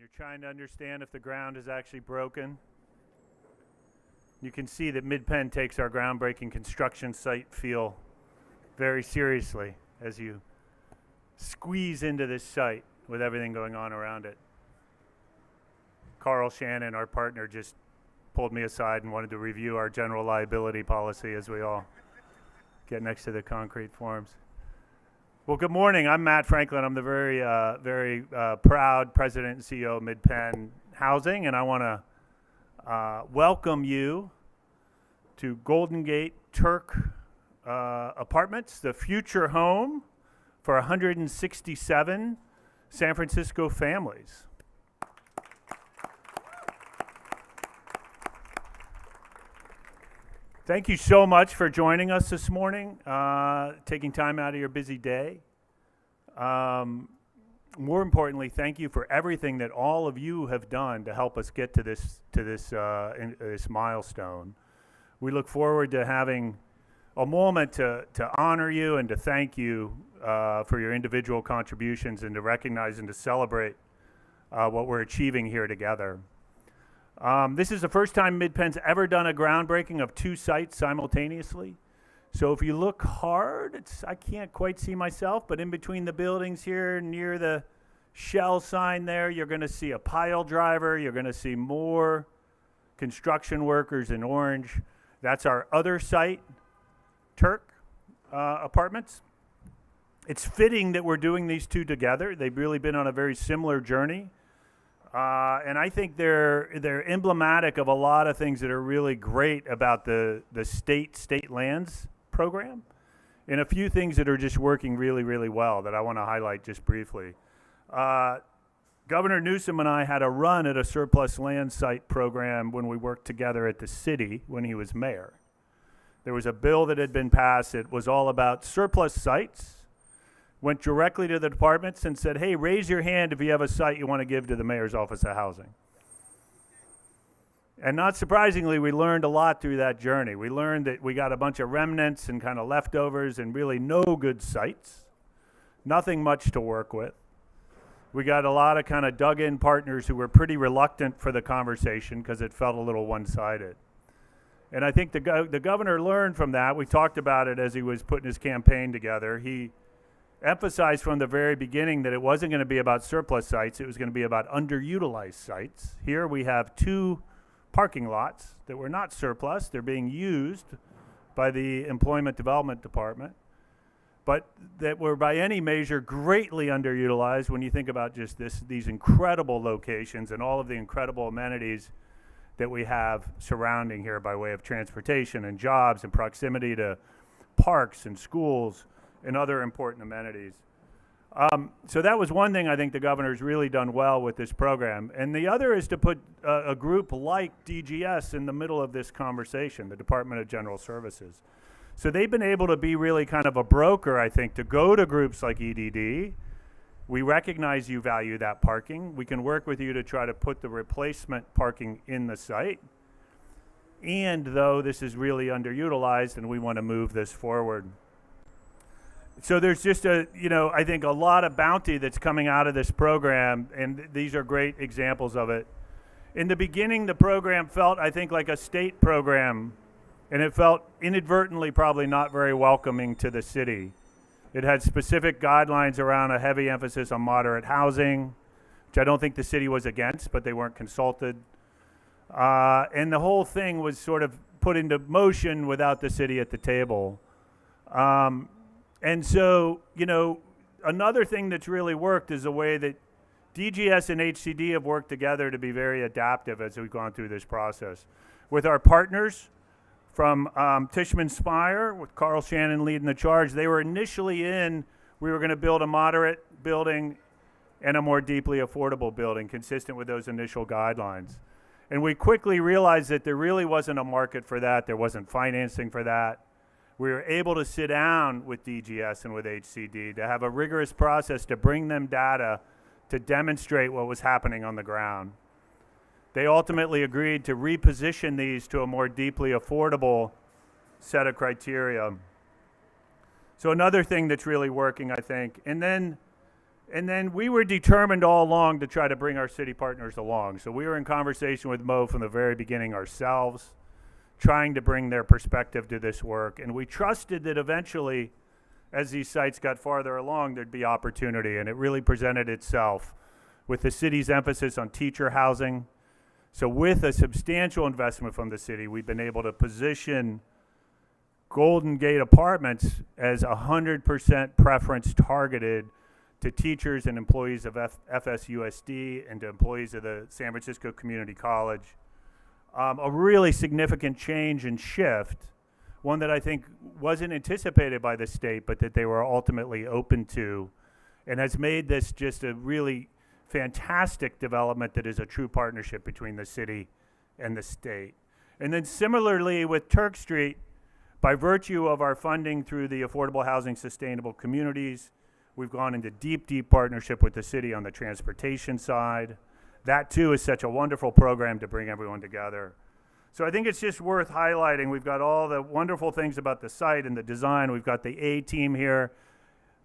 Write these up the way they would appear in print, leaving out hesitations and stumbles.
you're trying to understand if the ground is actually broken, you can see that Mid-Penn takes our groundbreaking construction site feel very seriously as you squeeze into this site with everything going on around it. Carl Shannon, our partner, just pulled me aside and wanted to review our general liability policy as we all get next to the concrete forms. Well, good morning. I'm Matt Franklin. I'm the very proud president and CEO of Mid-Penn Housing, and I want to welcome you to Golden Gate Turk Apartments, the future home for 167 San Francisco families. Thank you so much for joining us this morning, taking time out of your busy day. More importantly, thank you for everything that all of you have done to help us get to this milestone. We look forward to having a moment to honor you and to thank you for your individual contributions and to recognize and to celebrate what we're achieving here together. This is the first time Mid-Penn's ever done a groundbreaking of 2 sites simultaneously. So if you look hard, I can't quite see myself, but in between the buildings here near the Shell sign there, you're going to see a pile driver. You're going to see more construction workers in orange. That's our other site, Turk Apartments. It's fitting that we're doing these 2 together. They've really been on a very similar journey. And I think they're emblematic of a lot of things that are really great about the state lands program, and a few things that are just working really, really well that I want to highlight just briefly. Governor Newsom and I had a run at a surplus land site program when we worked together at the city when he was mayor. There was a bill that had been passed. It was all about surplus sites. Went directly to the departments and said, hey, raise your hand if you have a site you want to give to the Mayor's Office of Housing. And not surprisingly, we learned a lot through that journey. We learned that we got a bunch of remnants and kind of leftovers and really no good sites, nothing much to work with. We got a lot of kind of dug-in partners who were pretty reluctant for the conversation because it felt a little one-sided. And I think the governor learned from that. We talked about it as he was putting his campaign together. He emphasized from the very beginning that it wasn't going to be about surplus sites. It was going to be about underutilized sites. Here we have 2 parking lots that were not surplus. They're being used by the Employment Development Department, but that were by any measure greatly underutilized when you think about just these incredible locations and all of the incredible amenities that we have surrounding here by way of transportation and jobs and proximity to parks and schools and other important amenities. So that was one thing I think the governor's really done well with this program. And the other is to put a group like DGS in the middle of this conversation, the Department of General Services. So they've been able to be really kind of a broker, I think, to go to groups like EDD. We recognize you value that parking. We can work with you to try to put the replacement parking in the site. And though this is really underutilized and we want to move this forward. So there's just I think a lot of bounty that's coming out of this program, and these are great examples of it. In the beginning, the program felt, I think, like a state program, and it felt inadvertently probably not very welcoming to the city. It had specific guidelines around a heavy emphasis on moderate housing, which I don't think the city was against, but they weren't consulted. And the whole thing was sort of put into motion without the city at the table. And so, another thing that's really worked is the way that DGS and HCD have worked together to be very adaptive as we've gone through this process. With our partners from Tishman Speyer, with Carl Shannon leading the charge, they were initially we were going to build a moderate building and a more deeply affordable building consistent with those initial guidelines. And we quickly realized that there really wasn't a market for that. There wasn't financing for that. We were able to sit down with DGS and with HCD to have a rigorous process to bring them data to demonstrate what was happening on the ground. They ultimately agreed to reposition these to a more deeply affordable set of criteria. So another thing that's really working, I think. And then And then we were determined all along to try to bring our city partners along. So we were in conversation with Mo from the very beginning ourselves, trying to bring their perspective to this work. And we trusted that eventually, as these sites got farther along, there'd be opportunity. And it really presented itself with the city's emphasis on teacher housing. So with a substantial investment from the city, we've been able to position Golden Gate Apartments as 100% preference targeted to teachers and employees of FSUSD and to employees of the San Francisco Community College. A really significant change and shift, one that I think wasn't anticipated by the state, but that they were ultimately open to, and has made this just a really fantastic development that is a true partnership between the city and the state. And then similarly with Turk Street, by virtue of our funding through the Affordable Housing Sustainable Communities, we've gone into deep, deep partnership with the city on the transportation side. That too is such a wonderful program to bring everyone together. So I think it's just worth highlighting. We've got all the wonderful things about the site and the design. We've got the A team here,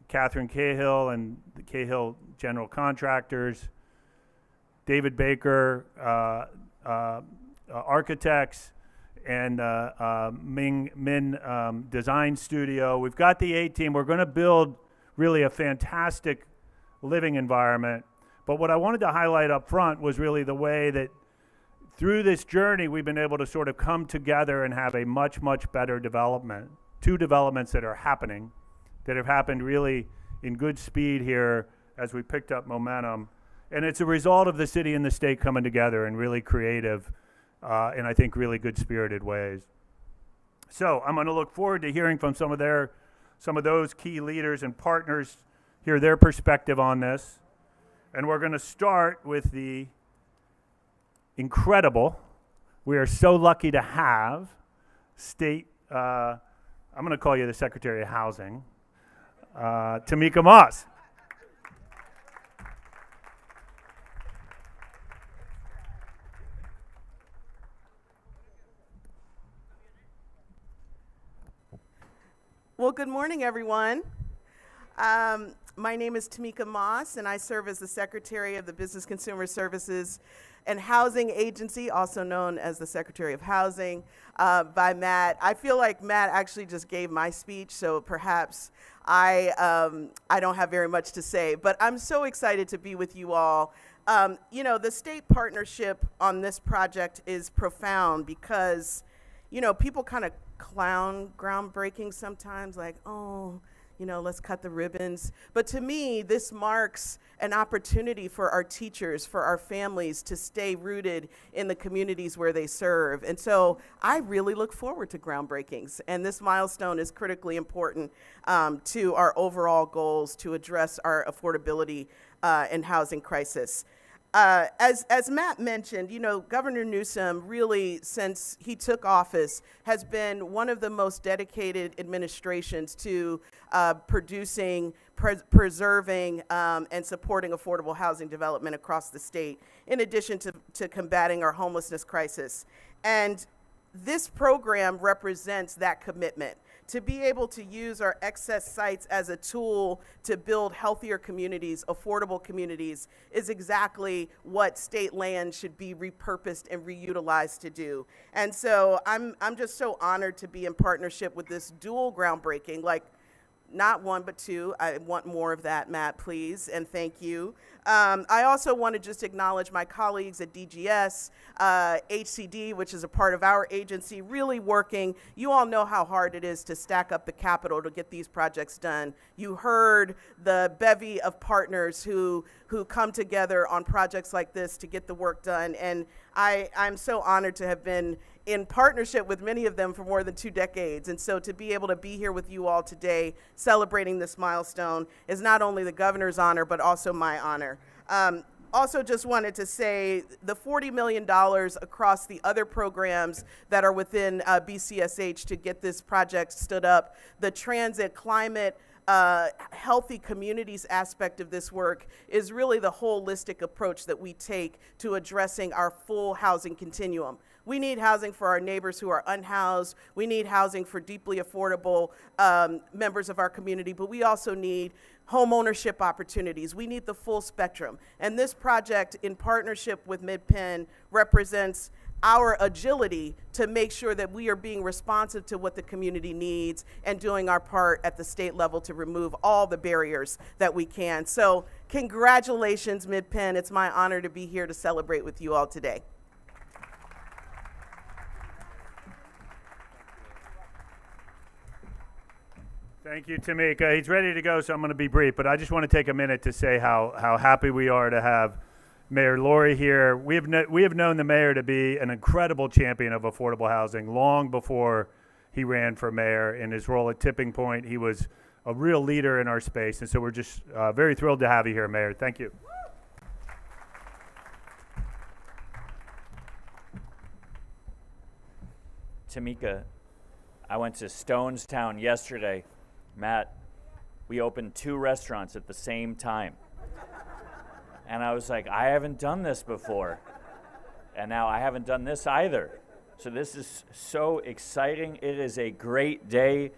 Catherine Cahill and the Cahill General Contractors, David Baker, architects, and Min Design Studio. We've got the A team. We're going to build really a fantastic living environment. But what I wanted to highlight up front was really the way that through this journey, we've been able to sort of come together and have a much, much better development. Two developments that are happening, that have happened really in good speed here as we picked up momentum. And it's a result of the city and the state coming together in really creative and I think really good spirited ways. So I'm going to look forward to hearing from some of those key leaders and partners, hear their perspective on this. And we're going to start with the incredible, we are so lucky to have state, I'm going to call you the Secretary of Housing, Tamika Moss. Well, good morning, everyone. My name is Tamika Moss, and I serve as the Secretary of the Business Consumer Services and Housing Agency, also known as the Secretary of Housing, by Matt. I feel like Matt actually just gave my speech, so perhaps I don't have very much to say, but I'm so excited to be with you all. You know, the state partnership on this project is profound because, you know, people kind of clown groundbreaking sometimes, like, oh, you know, let's cut the ribbons. But to me, this marks an opportunity for our teachers, for our families to stay rooted in the communities where they serve. And so I really look forward to groundbreakings. And this milestone is critically important to our overall goals to address our affordability and housing crisis. As Matt mentioned, you know, Governor Newsom really, since he took office, has been one of the most dedicated administrations to producing, preserving, and supporting affordable housing development across the state, in addition to combating our homelessness crisis. And this program represents that commitment. To be able to use our excess sites as a tool to build healthier communities, affordable communities, is exactly what state land should be repurposed and reutilized to do. And so I'm just so honored to be in partnership with this dual groundbreaking, like not one, but two. I want more of that, Matt, please, and thank you. I also want to just acknowledge my colleagues at DGS, HCD, which is a part of our agency, really working. You all know how hard it is to stack up the capital to get these projects done. You heard the bevy of partners who come together on projects like this to get the work done, and I'm so honored to have been in partnership with many of them for more than 2 decades. And so to be able to be here with you all today celebrating this milestone is not only the governor's honor, but also my honor. Also just wanted to say the $40 million across the other programs that are within BCSH to get this project stood up, the transit, climate, healthy communities aspect of this work is really the holistic approach that we take to addressing our full housing continuum. We need housing for our neighbors who are unhoused. We need housing for deeply affordable members of our community, but we also need home ownership opportunities. We need the full spectrum. And this project, in partnership with MidPenn, represents our agility to make sure that we are being responsive to what the community needs and doing our part at the state level to remove all the barriers that we can. So congratulations, MidPenn. It's my honor to be here to celebrate with you all today. Thank you, Tamika. He's ready to go, so I'm going to be brief, but I just want to take a minute to say how happy we are to have Mayor Lurie here. We have known the mayor to be an incredible champion of affordable housing long before he ran for mayor. In his role at Tipping Point, he was a real leader in our space, and so we're just very thrilled to have you here, Mayor. Thank you. Tamika, I went to Stonestown yesterday. Matt, we opened 2 restaurants at the same time. And I was like, I haven't done this before. And now I haven't done this either. So this is so exciting. It is a great day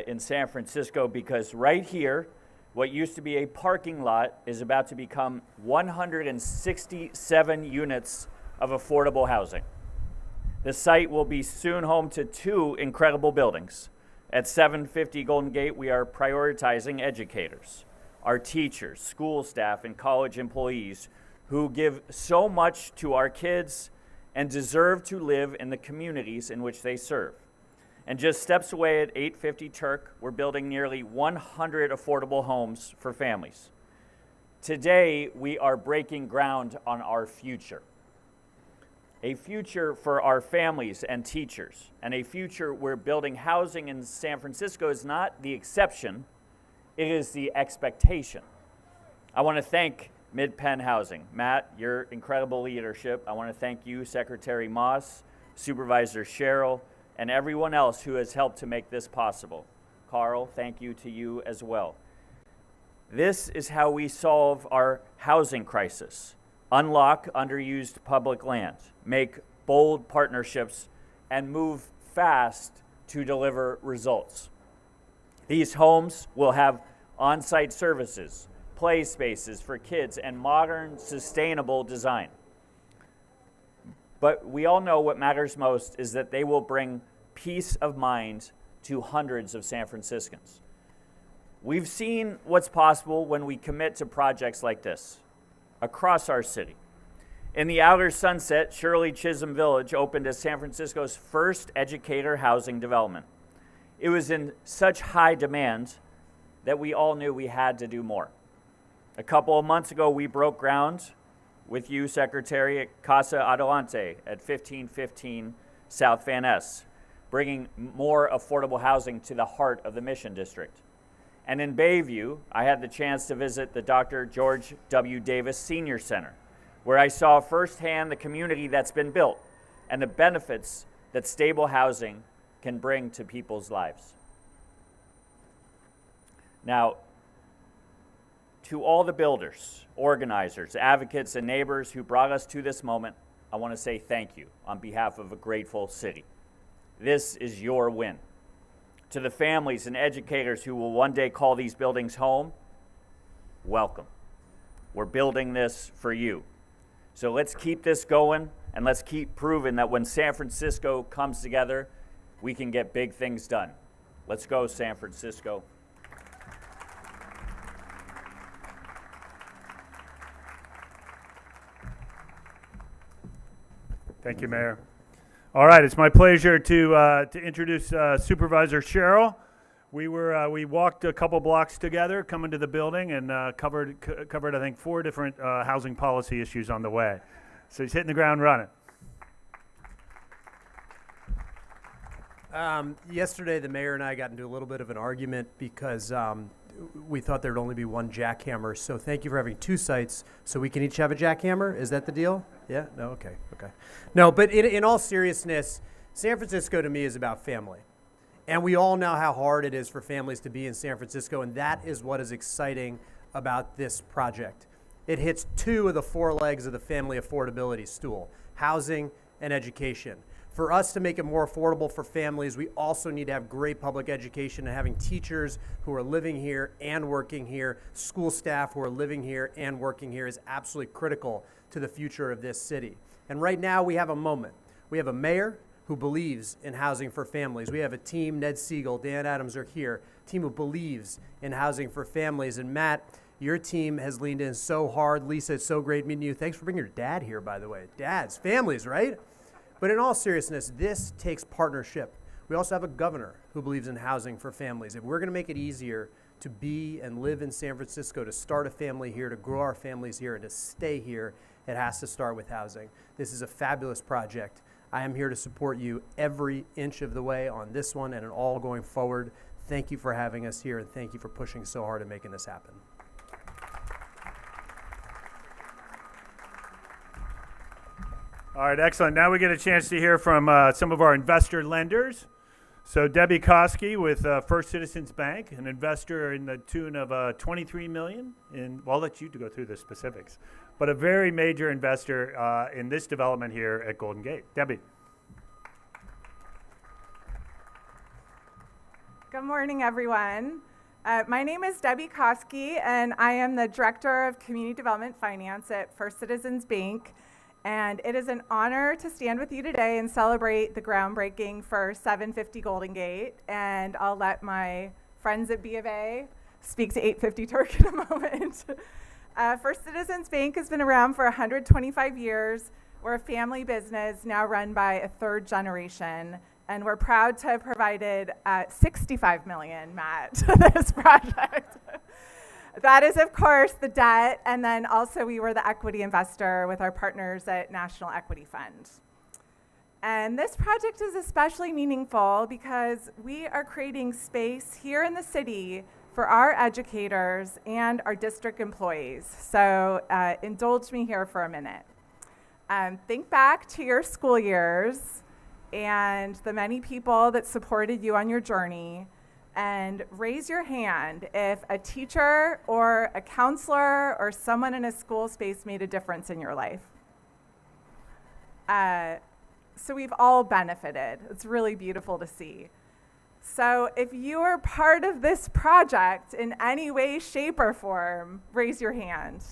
in San Francisco because right here, what used to be a parking lot is about to become 167 units of affordable housing. The site will be soon home to 2 incredible buildings. At 750 Golden Gate, we are prioritizing educators, our teachers, school staff, and college employees who give so much to our kids and deserve to live in the communities in which they serve. And just steps away at 850 Turk, we're building nearly 100 affordable homes for families. Today, we are breaking ground on our future. A future for our families and teachers, and a future where building housing in San Francisco is not the exception, it is the expectation. I want to thank MidPenn Housing. Matt, your incredible leadership. I want to thank you, Secretary Moss, Supervisor Sherrill, and everyone else who has helped to make this possible. Carl, thank you to you as well. This is how we solve our housing crisis. Unlock underused public land, make bold partnerships, and move fast to deliver results. These homes will have on-site services, play spaces for kids, and modern, sustainable design. But we all know what matters most is that they will bring peace of mind to hundreds of San Franciscans. We've seen what's possible when we commit to projects like this across our city. In the outer Sunset, Shirley Chisholm Village opened as San Francisco's first educator housing development. It was in such high demand that we all knew we had to do more. A couple of months ago, we broke ground with you, Secretary, at Casa Adelante at 1515 South Van Ness, bringing more affordable housing to the heart of the Mission District. And in Bayview, I had the chance to visit the Dr. George W. Davis Senior Center, where I saw firsthand the community that's been built and the benefits that stable housing can bring to people's lives. Now, to all the builders, organizers, advocates, and neighbors who brought us to this moment, I want to say thank you on behalf of a grateful city. This is your win. To the families and educators who will one day call these buildings home, welcome. We're building this for you. So let's keep this going, and let's keep proving that when San Francisco comes together, we can get big things done. Let's go, San Francisco. Thank you, Mayor. All right, it's my pleasure to introduce Supervisor Sherrill. We walked a couple blocks together coming to the building and covered I think 4 different housing policy issues on the way. So he's hitting the ground running. Yesterday, the mayor and I got into a little bit of an argument because we thought there'd only be one jackhammer. So thank you for having 2 sites so we can each have a jackhammer. Is that the deal? Yeah? No? Okay. No, but in all seriousness, San Francisco to me is about family. And we all know how hard it is for families to be in San Francisco, and that is what is exciting about this project. It hits 2 of the 4 legs of the family affordability stool, housing and education. For us to make it more affordable for families, we also need to have great public education, and having teachers who are living here and working here, school staff who are living here and working here is absolutely critical to the future of this city. And right now we have a moment. We have a mayor who believes in housing for families. We have a team, Ned Siegel, Dan Adams are here, a team who believes in housing for families. And Matt, your team has leaned in so hard. Lisa, it's so great meeting you. Thanks for bringing your dad here, by the way. Dads, families, right? But in all seriousness, this takes partnership. We also have a governor who believes in housing for families. If we're going to make it easier to be and live in San Francisco, to start a family here, to grow our families here, and to stay here, it has to start with housing. This is a fabulous project. I am here to support you every inch of the way on this one and in all going forward. Thank you for having us here, and thank you for pushing so hard and making this happen. All right, excellent. Now we get a chance to hear from some of our investor lenders. So Debbie Koski with First Citizens Bank, an investor in the tune of $23 million. Well, I'll let you to go through the specifics, but a very major investor in this development here at Golden Gate. Debbie. Good morning, everyone. My name is Debbie Koski, and I am the Director of Community Development Finance at First Citizens Bank. And it is an honor to stand with you today and celebrate the groundbreaking for 750 Golden Gate. And I'll let my friends at B of A speak to 850 Turk in a moment. First Citizens Bank has been around for 125 years. We're a family business now run by a third generation. And we're proud to have provided $65 million, Matt, to this project. That is, of course, the debt, and then also we were the equity investor with our partners at National Equity Fund. And this project is especially meaningful because we are creating space here in the city for our educators and our district employees. So indulge me here for a minute. Think back to your school years and the many people that supported you on your journey, and raise your hand if a teacher or a counselor or someone in a school space made a difference in your life. So we've all benefited. It's really beautiful to see. So if you are part of this project in any way, shape, or form, raise your hand.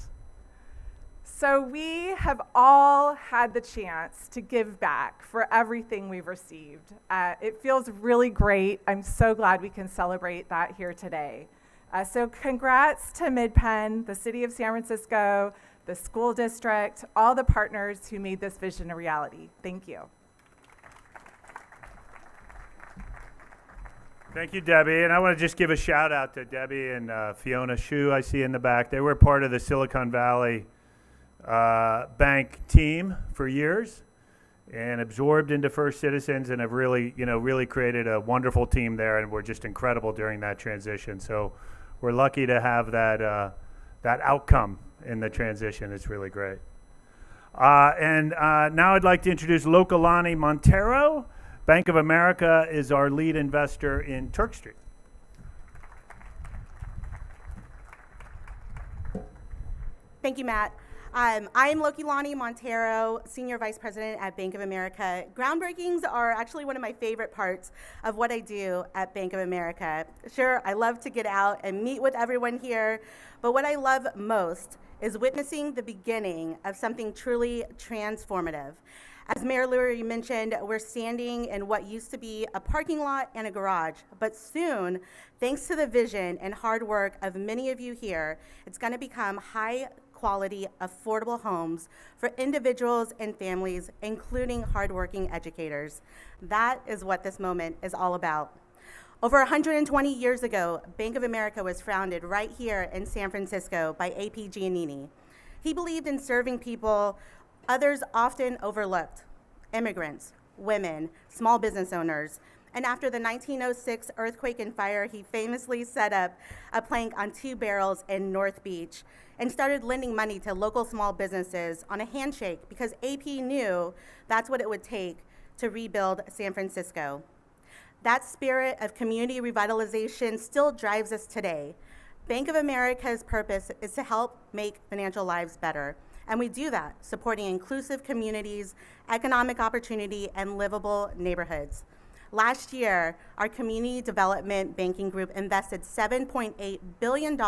So we have all had the chance to give back for everything we've received. It feels really great. I'm so glad we can celebrate that here today. So congrats to MidPenn, the City of San Francisco, the school district, all the partners who made this vision a reality. Thank you. Thank you, Debbie. And I want to just give a shout out to Debbie and Fiona Shu I see in the back. They were part of the Silicon Valley bank team for years and absorbed into First Citizens, and have really created a wonderful team there, and were just incredible during that transition. So we're lucky to have that outcome in the transition. It's really great. And now I'd like to introduce Lokalani Montero. Bank of America is our lead investor in Turk Street. Thank you, Matt. I'm Lokalani Montero, Senior Vice President at Bank of America. Groundbreakings are actually one of my favorite parts of what I do at Bank of America. Sure, I love to get out and meet with everyone here, but what I love most is witnessing the beginning of something truly transformative. As Mayor Lurie mentioned, we're standing in what used to be a parking lot and a garage, but soon, thanks to the vision and hard work of many of you here, it's going to become high-quality, affordable homes for individuals and families, including hardworking educators. That is what this moment is all about. Over 120 years ago, Bank of America was founded right here in San Francisco by A.P. Giannini. He believed in serving people others often overlooked: immigrants, women, small business owners. And after the 1906 earthquake and fire, he famously set up a plank on 2 barrels in North Beach and started lending money to local small businesses on a handshake, because AP knew that's what it would take to rebuild San Francisco. That spirit of community revitalization still drives us today. Bank of America's purpose is to help make financial lives better. And we do that supporting inclusive communities, economic opportunity, and livable neighborhoods. Last year, our community development banking group invested $7.8 billion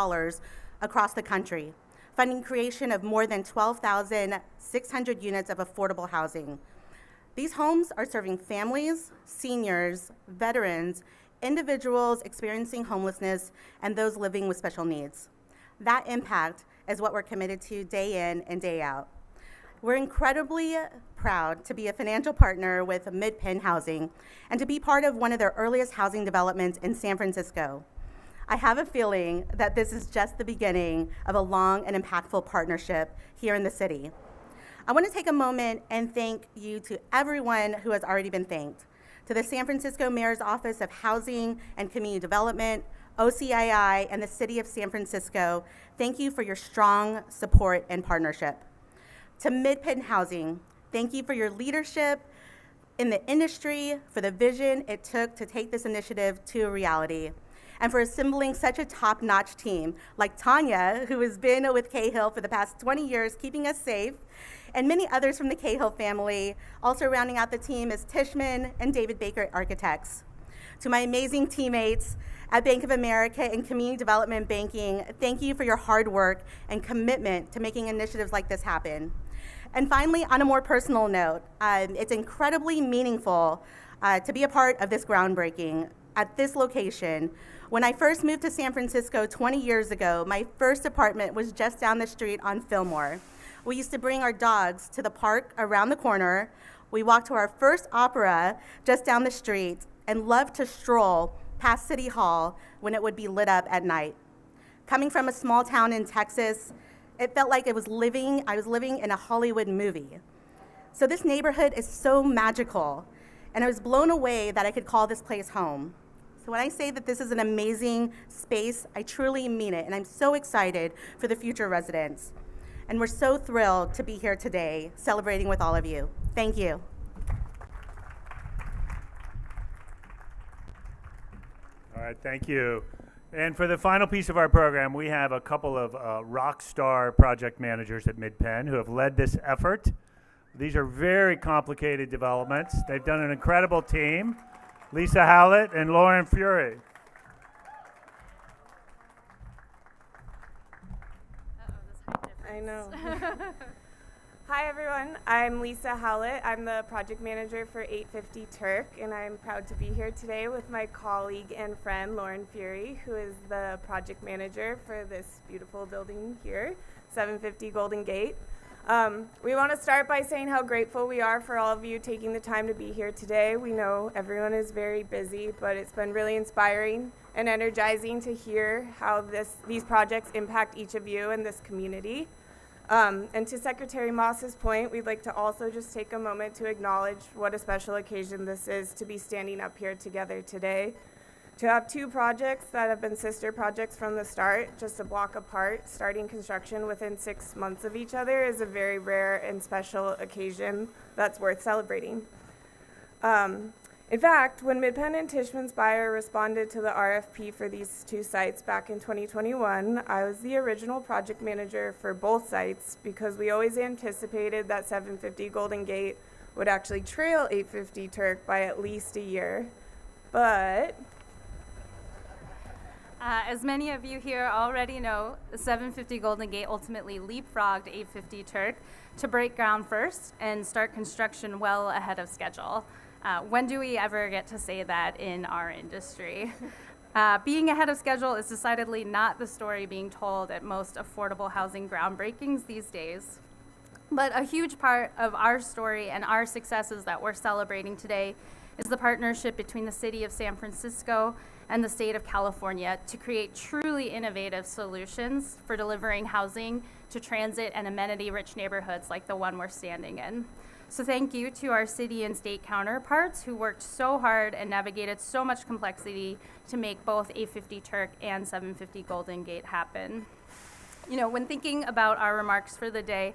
across the country, funding creation of more than 12,600 units of affordable housing. These homes are serving families, seniors, veterans, individuals experiencing homelessness, and those living with special needs. That impact is what we're committed to day in and day out. We're incredibly proud to be a financial partner with Mid-Penn Housing and to be part of one of their earliest housing developments in San Francisco. I have a feeling that this is just the beginning of a long and impactful partnership here in the city. I want to take a moment and thank you to everyone who has already been thanked. To the San Francisco Mayor's Office of Housing and Community Development, OCII, and the City of San Francisco, thank you for your strong support and partnership. To Mid-Penn Housing, thank you for your leadership in the industry, for the vision it took to take this initiative to a reality, and for assembling such a top-notch team like Tanya, who has been with Cahill for the past 20 years, keeping us safe, and many others from the Cahill family. Also rounding out the team is Tishman and David Baker Architects. To my amazing teammates at Bank of America and Community Development Banking, thank you for your hard work and commitment to making initiatives like this happen. And finally, on a more personal note, it's incredibly meaningful to be a part of this groundbreaking at this location. When I first moved to San Francisco 20 years ago, my first apartment was just down the street on Fillmore. We used to bring our dogs to the park around the corner. We walked to our first opera just down the street and loved to stroll past City Hall when it would be lit up at night. Coming from a small town in Texas, it felt like I was living in a Hollywood movie. So this neighborhood is so magical, and I was blown away that I could call this place home. So when I say that this is an amazing space, I truly mean it, and I'm so excited for the future residents. And we're so thrilled to be here today, celebrating with all of you. Thank you. All right, thank you. And for the final piece of our program, we have a couple of rock star project managers at Mid-Penn who have led this effort. These are very complicated developments. They've done an incredible team. Lisa Howlett and Lauren Fury. I know. Hi everyone, I'm Lisa Howlett. I'm the project manager for 850 Turk, and I'm proud to be here today with my colleague and friend Lauren Fury, who is the project manager for this beautiful building here, 750 Golden Gate. We want to start by saying how grateful we are for all of you taking the time to be here today. We know everyone is very busy, but it's been really inspiring and energizing to hear how these projects impact each of you in this community. And to Secretary Moss's point, we'd like to also just take a moment to acknowledge what a special occasion this is to be standing up here together today. To have two projects that have been sister projects from the start, just a block apart, starting construction within 6 months of each other is a very rare and special occasion that's worth celebrating. In fact, when Mid-Penn and Tishman Speyer responded to the RFP for these two sites back in 2021, I was the original project manager for both sites because we always anticipated that 750 Golden Gate would actually trail 850 Turk by at least a year. But as many of you here already know, the 750 Golden Gate ultimately leapfrogged 850 Turk to break ground first and start construction well ahead of schedule. When do we ever get to say that in our industry? Being ahead of schedule is decidedly not the story being told at most affordable housing groundbreakings these days. But a huge part of our story and our successes that we're celebrating today is the partnership between the City of San Francisco and the State of California to create truly innovative solutions for delivering housing to transit and amenity-rich neighborhoods like the one we're standing in. So thank you to our city and state counterparts who worked so hard and navigated so much complexity to make both 850 Turk and 750 Golden Gate happen. You know, when thinking about our remarks for the day,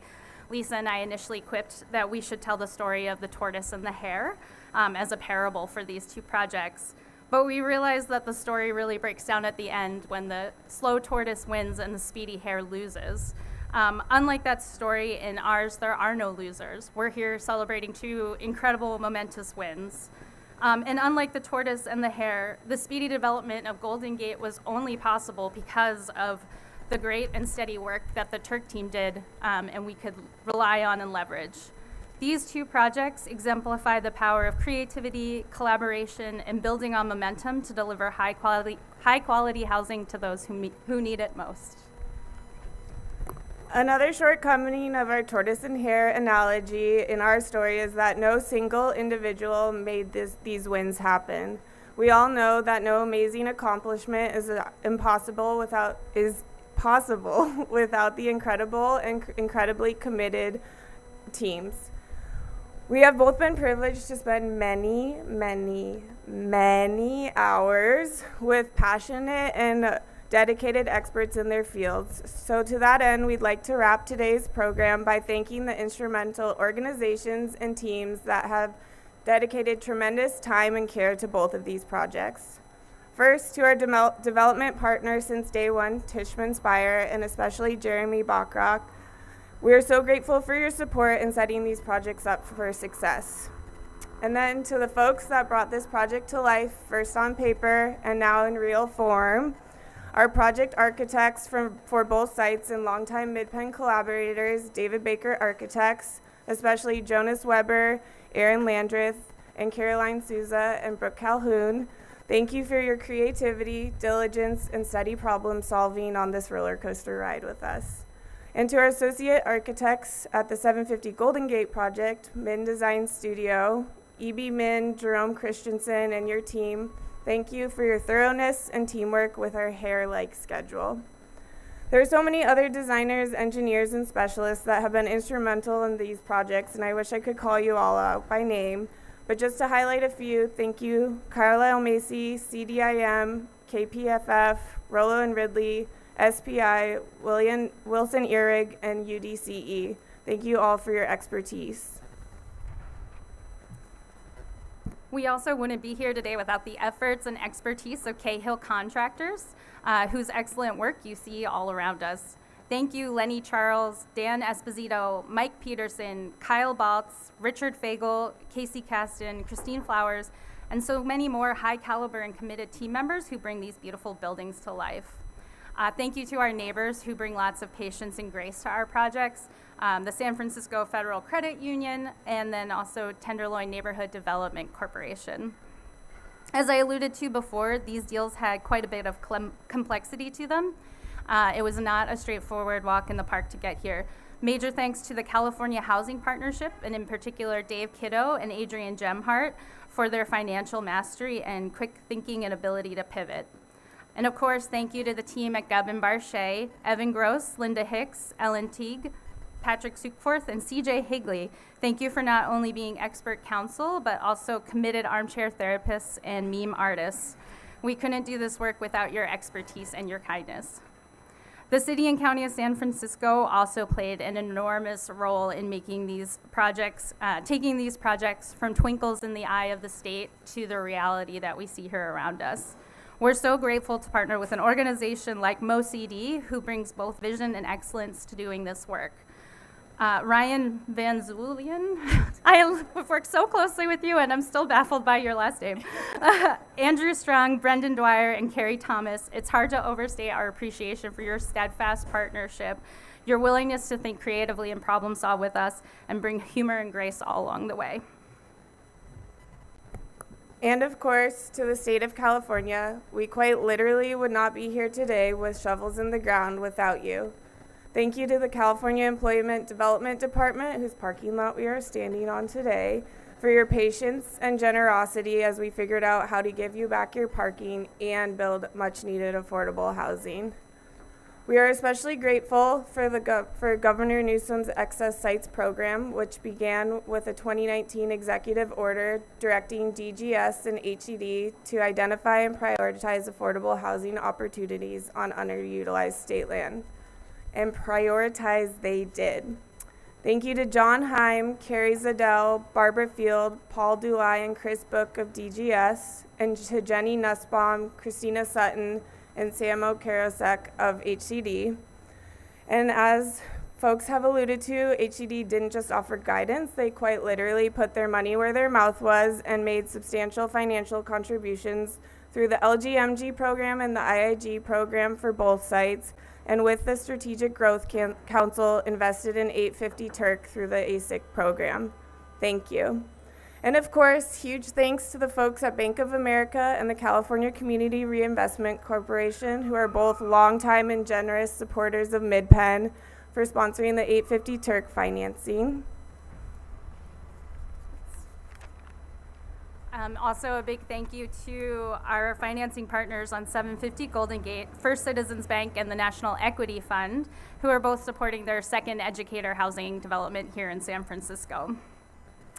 Lisa and I initially quipped that we should tell the story of the tortoise and the hare as a parable for these two projects. But we realized that the story really breaks down at the end when the slow tortoise wins and the speedy hare loses. Unlike that story in ours, there are no losers. We're here celebrating two incredible, momentous wins. And unlike the tortoise and the hare, the speedy development of Golden Gate was only possible because of the great and steady work that the Turk team did, and we could rely on and leverage. These two projects exemplify the power of creativity, collaboration, and building on momentum to deliver high quality housing to those who need it most. Another shortcoming of our tortoise and hare analogy in our story is that no single individual made these wins happen. We all know that no amazing accomplishment is possible without the incredible and incredibly committed teams. We have both been privileged to spend many, many, many hours with passionate and dedicated experts in their fields. So to that end, we'd like to wrap today's program by thanking the instrumental organizations and teams that have dedicated tremendous time and care to both of these projects. First, to our development partners since day one, Tishman Speyer, and especially Jeremy Bachrock. We are so grateful for your support in setting these projects up for success. And then to the folks that brought this project to life, first on paper and now in real form, our project architects for both sites and longtime Mid-Penn collaborators, David Baker Architects, especially Jonas Weber, Aaron Landreth, and Caroline Souza and Brooke Calhoun. Thank you for your creativity, diligence, and steady problem solving on this roller coaster ride with us. And to our associate architects at the 750 Golden Gate project, Min Design Studio, E.B. Min, Jerome Christensen, and your team, thank you for your thoroughness and teamwork with our hare-like schedule. There are so many other designers, engineers, and specialists that have been instrumental in these projects, and I wish I could call you all out by name. But just to highlight a few, thank you, Carlisle Macy, CDIM, KPFF, Rollo and Ridley, SPI, Wilson Ehrig, and UDCE. Thank you all for your expertise. We also wouldn't be here today without the efforts and expertise of Cahill Contractors, whose excellent work you see all around us. Thank you, Lenny Charles, Dan Esposito, Mike Peterson, Kyle Baltz, Richard Fagel, Casey Caston, Christine Flowers, and so many more high caliber and committed team members who bring these beautiful buildings to life. Thank you to our neighbors who bring lots of patience and grace to our projects, the San Francisco Federal Credit Union, and then also Tenderloin Neighborhood Development Corporation. As I alluded to before, these deals had quite a bit of complexity to them. It was not a straightforward walk in the park to get here. Major thanks to the California Housing Partnership, and in particular Dave Kiddo and Adrian Gemhart for their financial mastery and quick thinking and ability to pivot. And of course, thank you to the team at Gubb & Barchet, Evan Gross, Linda Hicks, Ellen Teague, Patrick Sukeforth, and CJ Higley. Thank you for not only being expert counsel, but also committed armchair therapists and meme artists. We couldn't do this work without your expertise and your kindness. The City and County of San Francisco also played an enormous role in making these projects, taking these projects from twinkles in the eye of the state to the reality that we see here around us. We're so grateful to partner with an organization like MoCD, who brings both vision and excellence to doing this work. Ryan Van Zulian, I have worked so closely with you and I'm still baffled by your last name. Andrew Strong, Brendan Dwyer, and Carrie Thomas, it's hard to overstate our appreciation for your steadfast partnership, your willingness to think creatively and problem solve with us, and bring humor and grace all along the way. And of course, to the state of California, we quite literally would not be here today with shovels in the ground without you. Thank you to the California Employment Development Department, whose parking lot we are standing on today, for your patience and generosity as we figured out how to give you back your parking and build much needed affordable housing. We are especially grateful for Governor Newsom's Excess Sites program, which began with a 2019 executive order directing DGS and HED to identify and prioritize affordable housing opportunities on underutilized state land. And prioritize they did. Thank you to John Heim, Carrie Zadell, Barbara Field, Paul Dulai, and Chris Book of DGS, and to Jenny Nussbaum, Christina Sutton, and Sam Okarosek of HCD. And as folks have alluded to, HCD didn't just offer guidance, they quite literally put their money where their mouth was and made substantial financial contributions through the LGMG program and the IIG program for both sites, and with the Strategic Growth Council invested in 850 Turk through the ASIC program. Thank you. And of course, huge thanks to the folks at Bank of America and the California Community Reinvestment Corporation, who are both longtime and generous supporters of MidPenn, for sponsoring the 850 Turk financing. Also, a big thank you to our financing partners on 750 Golden Gate, First Citizens Bank, and the National Equity Fund, who are both supporting their second educator housing development here in San Francisco.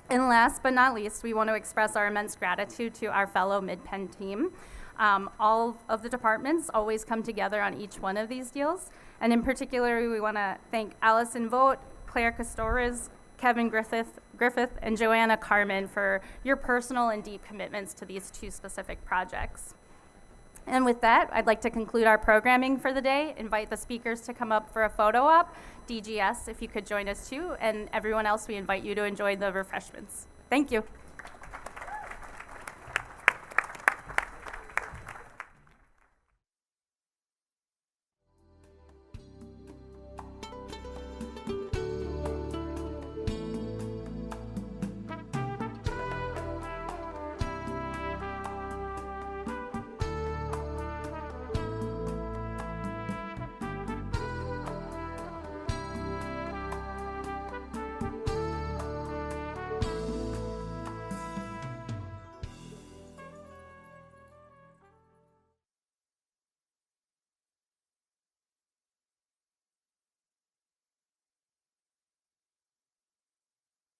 And last but not least, we want to express our immense gratitude to our fellow MidPenn team. All of the departments always come together on each one of these deals. And in particular, we want to thank Allison Vogt, Claire Castores, Kevin Griffith, and Joanna Carmen for your personal and deep commitments to these two specific projects. And with that, I'd like to conclude our programming for the day, invite the speakers to come up for a photo op, DGS, if you could join us too, and everyone else, we invite you to enjoy the refreshments. Thank you.